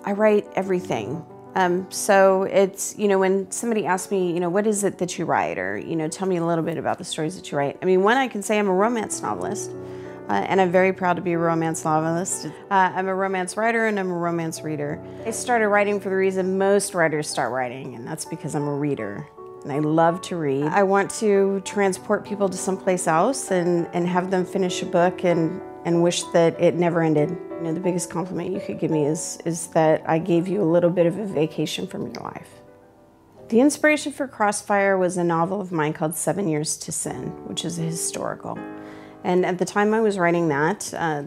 I write everything. So it's, when somebody asks me, what is it that you write? Or, tell me a little bit about the stories that you write. I mean, one, I can say I'm a romance novelist, and I'm very proud to be a romance novelist. I'm a romance writer and I'm a romance reader. I started writing for the reason most writers start writing, and that's because I'm a reader. And I love to read. I want to transport people to someplace else and have them finish a book and wish that it never ended. The biggest compliment you could give me is that I gave you a little bit of a vacation from your life. The inspiration for Crossfire was a novel of mine called 7 Years to Sin, which is a historical. And at the time I was writing that,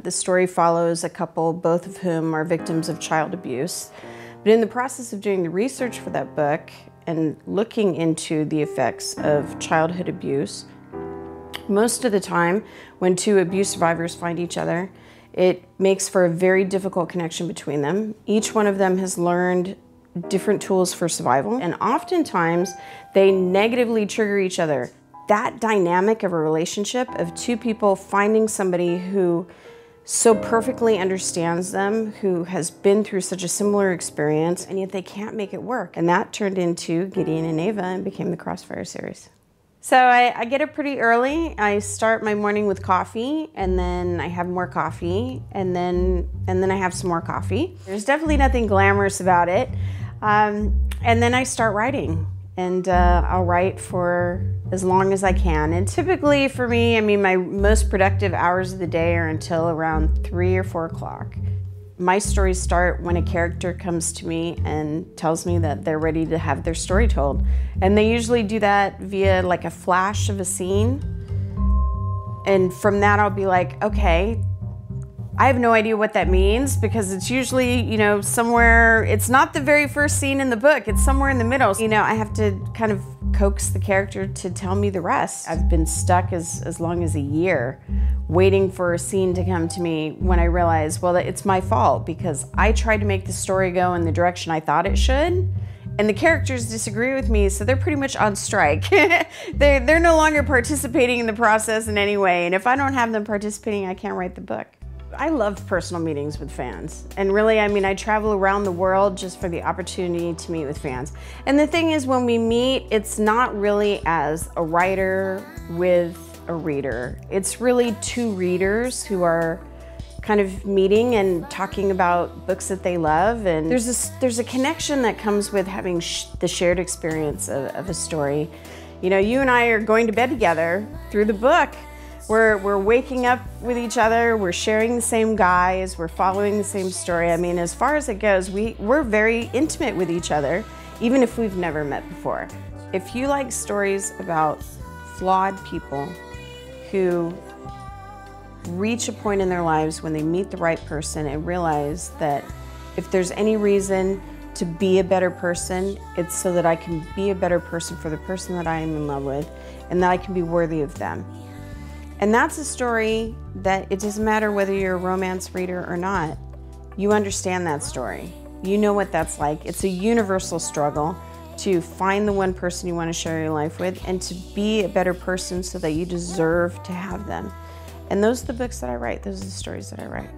the story follows a couple, both of whom are victims of child abuse. But in the process of doing the research for that book and looking into the effects of childhood abuse, most of the time when two abuse survivors find each other, it makes for a very difficult connection between them. Each one of them has learned different tools for survival, and oftentimes they negatively trigger each other. That dynamic of a relationship of two people finding somebody who so perfectly understands them, who has been through such a similar experience, and yet they can't make it work. And that turned into Gideon and Ava and became the Crossfire series. So I get up pretty early. I start my morning with coffee, and then I have more coffee, and then I have some more coffee. There's definitely nothing glamorous about it. And then I start writing, and I'll write for as long as I can. And typically for me, I mean, my most productive hours of the day are until around 3 or 4 o'clock. My stories start when a character comes to me and tells me that they're ready to have their story told. And they usually do that via like a flash of a scene. And from that I'll be like, okay, I have no idea what that means, because it's usually, somewhere, it's not the very first scene in the book, it's somewhere in the middle. I have to kind of coax the character to tell me the rest. I've been stuck as long as a year waiting for a scene to come to me when I realize, well, it's my fault because I tried to make the story go in the direction I thought it should, and the characters disagree with me, so they're pretty much on strike. They're no longer participating in the process in any way, and if I don't have them participating, I can't write the book. I love personal meetings with fans. And really, I travel around the world just for the opportunity to meet with fans. And the thing is, when we meet, it's not really as a writer with a reader. It's really two readers who are kind of meeting and talking about books that they love. And there's a connection that comes with having the shared experience of a story. You and I are going to bed together through the book. We're waking up with each other, we're sharing the same guys, we're following the same story. As far as it goes, we're very intimate with each other, even if we've never met before. If you like stories about flawed people who reach a point in their lives when they meet the right person and realize that if there's any reason to be a better person, it's so that I can be a better person for the person that I am in love with, and that I can be worthy of them. And that's a story that it doesn't matter whether you're a romance reader or not. You understand that story. You know what that's like. It's a universal struggle to find the one person you want to share your life with and to be a better person so that you deserve to have them. And those are the books that I write. Those are the stories that I write.